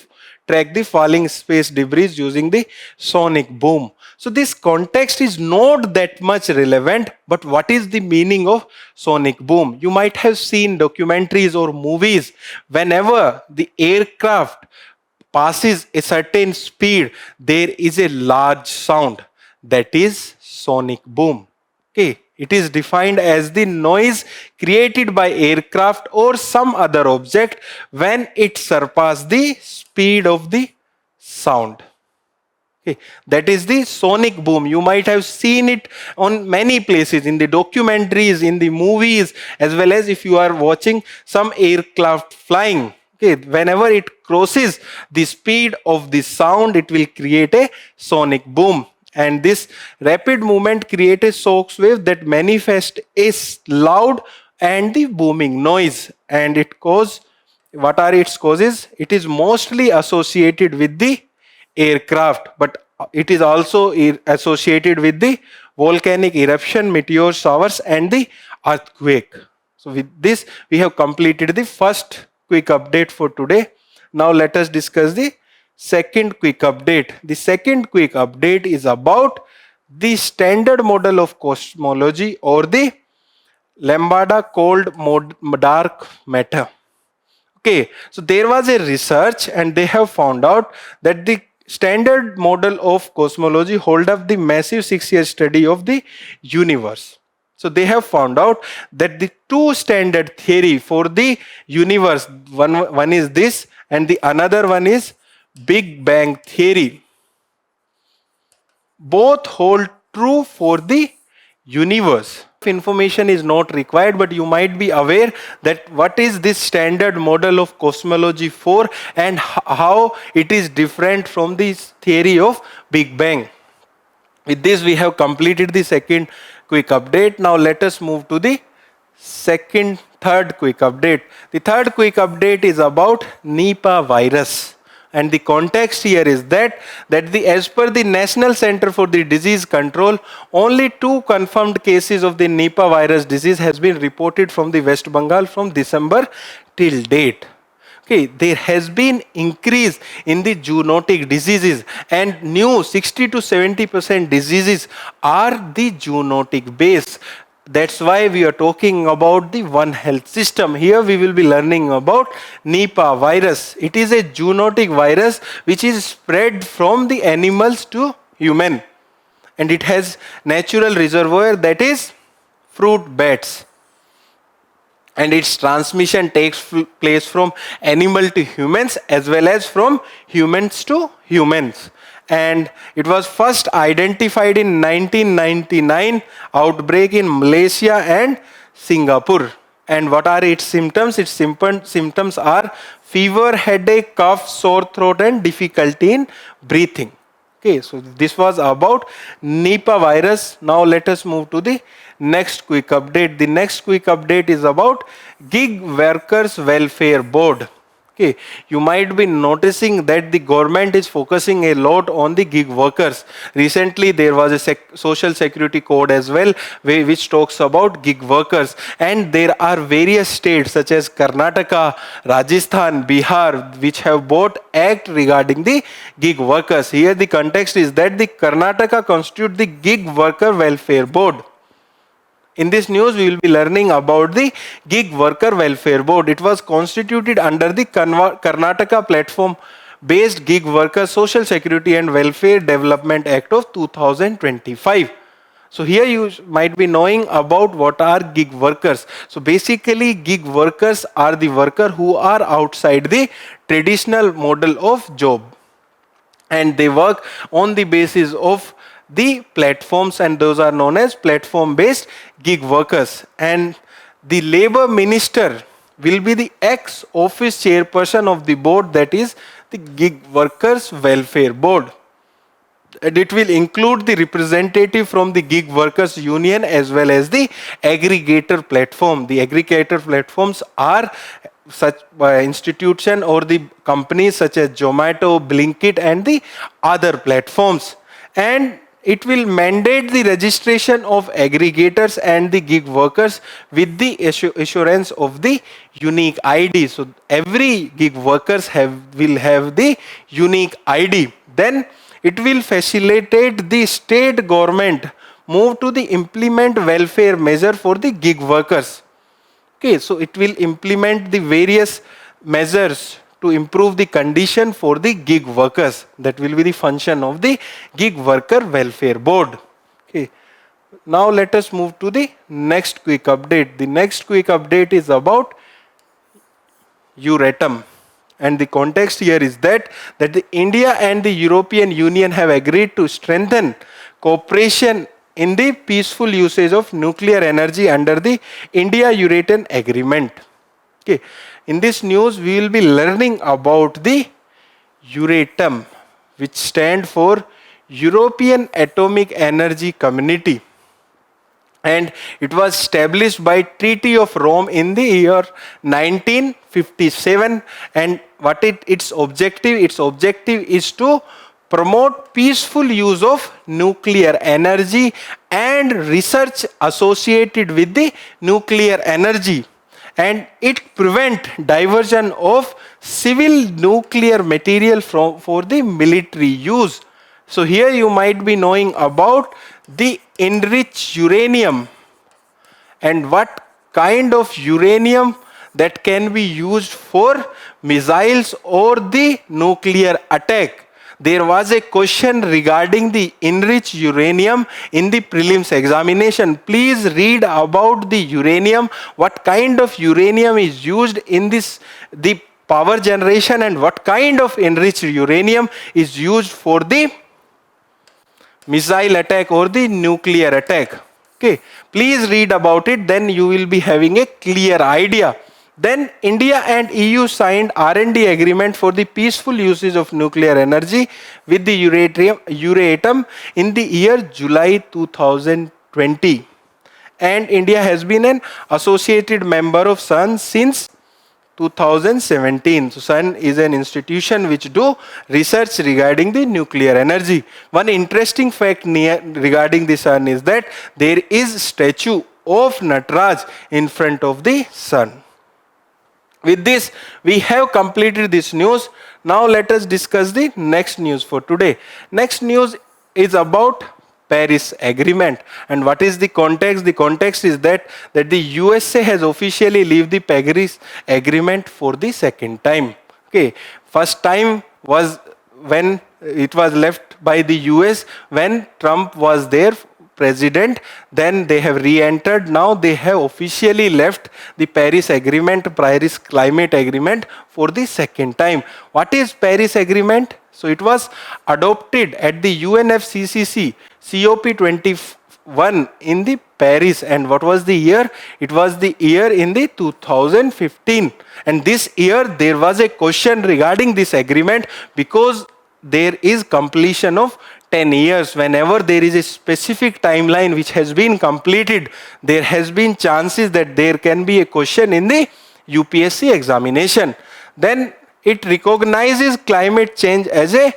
track the falling space debris using the sonic boom. So this context is not that much relevant, but what is the meaning of sonic boom? You might have seen documentaries or movies. Whenever the aircraft passes a certain speed, there is a large sound. That is sonic boom. Okay, it is defined as the noise created by aircraft or some other object when it surpasses the speed of the sound. Okay, that is the sonic boom. You might have seen it on many places, in the documentaries, in the movies, as well as if you are watching some aircraft flying. Okay, whenever it crosses the speed of the sound, it will create a sonic boom. And this rapid movement creates a shock wave that manifests a loud and the booming noise. And it cause, what are its causes? It is mostly associated with the aircraft, but it is also associated with the volcanic eruption, meteor showers, and the earthquake. So, with this, we have completed the first quick update for today. Now, let us discuss the second quick update. The second quick update is about the standard model of cosmology, or the lambda cold dark matter. Okay, so there was a research and they have found out that the standard model of cosmology hold up the massive 6-year study of the universe. So they have found out that the two standard theory for the universe, one is this and the another one is Big Bang theory. Both hold true for the universe. Information is not required, but you might be aware that what is this standard model of cosmology for and how it is different from this theory of Big Bang. With this, we have completed the second quick update. Now let us move to the third quick update. The third quick update is about Nipah virus. And the context here is that as per the National Center for the Disease Control, only 2 confirmed cases of the Nipah virus disease has been reported from the West Bengal from December till date. Okay, there has been increase in the zoonotic diseases, and new 60 to 70% diseases are the zoonotic base. That's why we are talking about the One Health system. Here we will be learning about Nipah virus. It is a zoonotic virus which is spread from the animals to human, and it has natural reservoir, that is fruit bats. And its transmission takes place from animal to humans as well as from humans to humans. And it was first identified in 1999 outbreak in Malaysia and Singapore. And what are its symptoms? Its symptoms are fever, headache, cough, sore throat, and difficulty in breathing. Okay, so this was about Nipah virus. Now let us move to the next quick update. The next quick update is about Gig Workers Welfare Board. Okay, you might be noticing that the government is focusing a lot on the gig workers. Recently, there was a social security code as well, which talks about gig workers. And there are various states such as Karnataka, Rajasthan, Bihar, which have both act regarding the gig workers. Here, the context is that the Karnataka constitute the Gig Worker Welfare Board. In this news, we will be learning about the Gig Worker Welfare Board. It was constituted under the Karnataka Platform-based Gig Worker Social Security and Welfare Development Act of 2025. So here you might be knowing about what are gig workers. So basically, gig workers are the workers who are outside the traditional model of job. And they work on the basis of the platforms, and those are known as platform based gig workers. And the labor minister will be the ex-office chairperson of the board, that is the Gig Workers Welfare Board. And it will include the representative from the gig workers union as well as the aggregator platform. The aggregator platforms are such institution or the companies such as Zomato, Blinkit, and the other platforms. And it will mandate the registration of aggregators and the gig workers with the assurance of the unique ID. So every gig workers will have the unique ID. Then it will facilitate the state government move to the implement welfare measure for the gig workers. Okay, so it will implement the various measures to improve the condition for the gig workers. That will be the function of the Gig Worker Welfare Board. Okay. Now let us move to the next quick update. The next quick update is about Euratom. And the context here is that the India and the European Union have agreed to strengthen cooperation in the peaceful usage of nuclear energy under the India-Euratom Agreement. Okay. In this news, we will be learning about the Euratom, which stand for European Atomic Energy Community, and it was established by Treaty of Rome in the year 1957. And what its objective is to promote peaceful use of nuclear energy and research associated with the nuclear energy, and it prevent diversion of civil nuclear material for the military use. So here you might be knowing about the enriched uranium and what kind of uranium that can be used for missiles or the nuclear attack. There was a question regarding the enriched uranium in the prelims examination. Please read about the uranium, what kind of uranium is used in the power generation, and what kind of enriched uranium is used for the missile attack or the nuclear attack. Okay, please read about it, then you will be having a clear idea. Then India and EU signed R&D agreement for the peaceful usage of nuclear energy with the Euratom in the year July 2020. And India has been an associated member of CERN since 2017. So CERN is an institution which do research regarding the nuclear energy. One interesting fact regarding the CERN is that there is statue of Nataraj in front of the CERN. With this, we have completed this news. Now let us discuss the next news for today. Next news is about Paris Agreement. And what is the context? The context is that the USA has officially left the Paris Agreement for the second time. Okay, first time was when it was left by the US when Trump was there president. Then they have re-entered. Now they have officially left the Paris Agreement, Paris Climate Agreement for the second time. What is Paris Agreement? So it was adopted at the UNFCCC COP21 in the Paris. And what was the year? It was the year in the 2015. And this year there was a question regarding this agreement because there is completion of 10 years. Whenever there is a specific timeline which has been completed, there has been chances that there can be a question in the UPSC examination. Then it recognizes climate change as a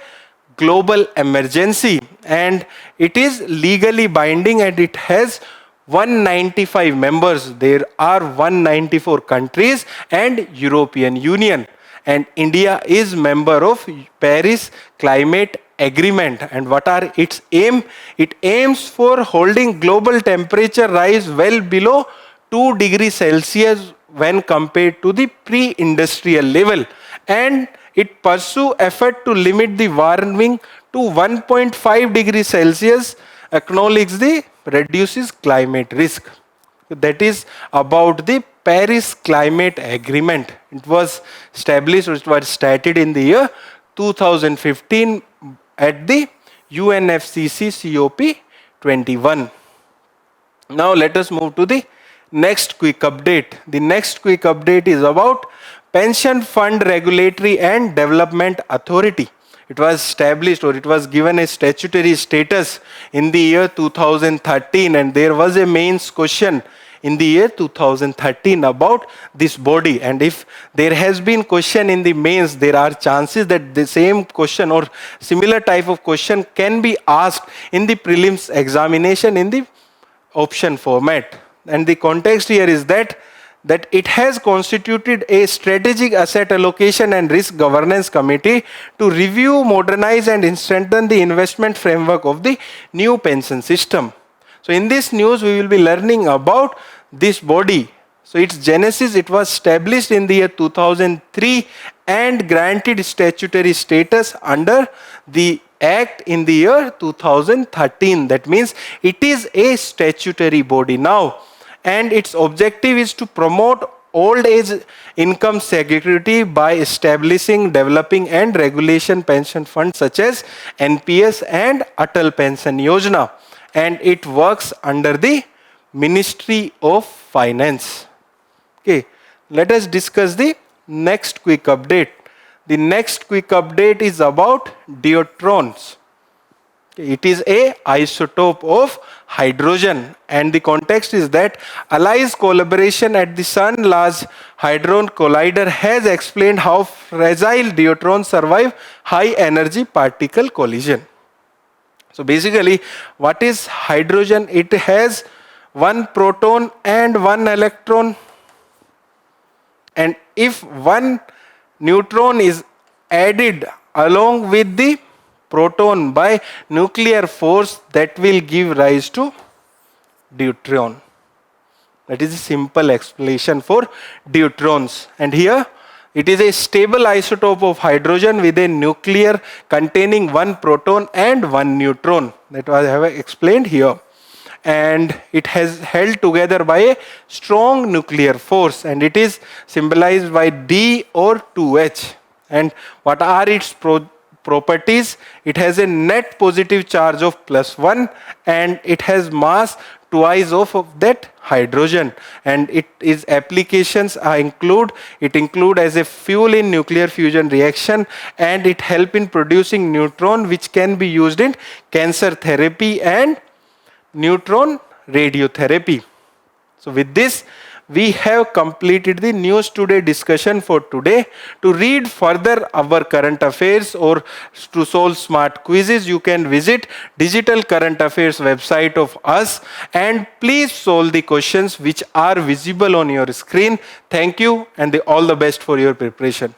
global emergency, and it is legally binding, and it has 195 members. There are 194 countries and European Union. And India is member of Paris Climate Agreement. And what are its aim? It aims for holding global temperature rise well below 2 degrees Celsius when compared to the pre-industrial level. And it pursue effort to limit the warming to 1.5 degrees Celsius, acknowledge the reduces climate risk. That is about the Paris Climate Agreement. It was established, it was started in the year 2015 at the UNFCCC COP21. Now let us move to the next quick update. The next quick update is about Pension Fund Regulatory and Development Authority. It was established, or it was given a statutory status in the year 2013, and there was a mains question in the year 2013 about this body. And if there has been question in the mains, there are chances that the same question or similar type of question can be asked in the prelims examination in the option format. And the context here is that it has constituted a strategic asset allocation and risk governance committee to review, modernize and strengthen the investment framework of the new pension system. So in this news, we will be learning about this body. So its genesis, it was established in the year 2003 and granted statutory status under the Act in the year 2013. That means it is a statutory body now. And its objective is to promote old age income security by establishing, developing and regulation pension funds such as NPS and Atal Pension Yojana, and it works under the Ministry of Finance. Okay, let us discuss the next quick update. The next quick update is about deuterons. It is a isotope of hydrogen, and the context is that ALICE's collaboration at the Sun Large Hadron Collider has explained how fragile deuterons survive high energy particle collision. So basically, what is hydrogen? It has one proton and one electron, and if one neutron is added along with the proton by nuclear force, that will give rise to deuteron. That is a simple explanation for deuterons. And here it is a stable isotope of hydrogen with a nuclear containing one proton and one neutron. That was I have explained here. And it has held together by a strong nuclear force, and it is symbolized by D or 2H. And what are its properties? It has a net positive charge of +1, and it has mass twice of that hydrogen, and its applications include as a fuel in nuclear fusion reaction, and it help in producing neutron, which can be used in cancer therapy and neutron radiotherapy. So with this, we have completed the news today discussion for today. To read further our current affairs or to solve smart quizzes, you can visit digital current affairs website of us, and please solve the questions which are visible on your screen. Thank you, and all the best for your preparation.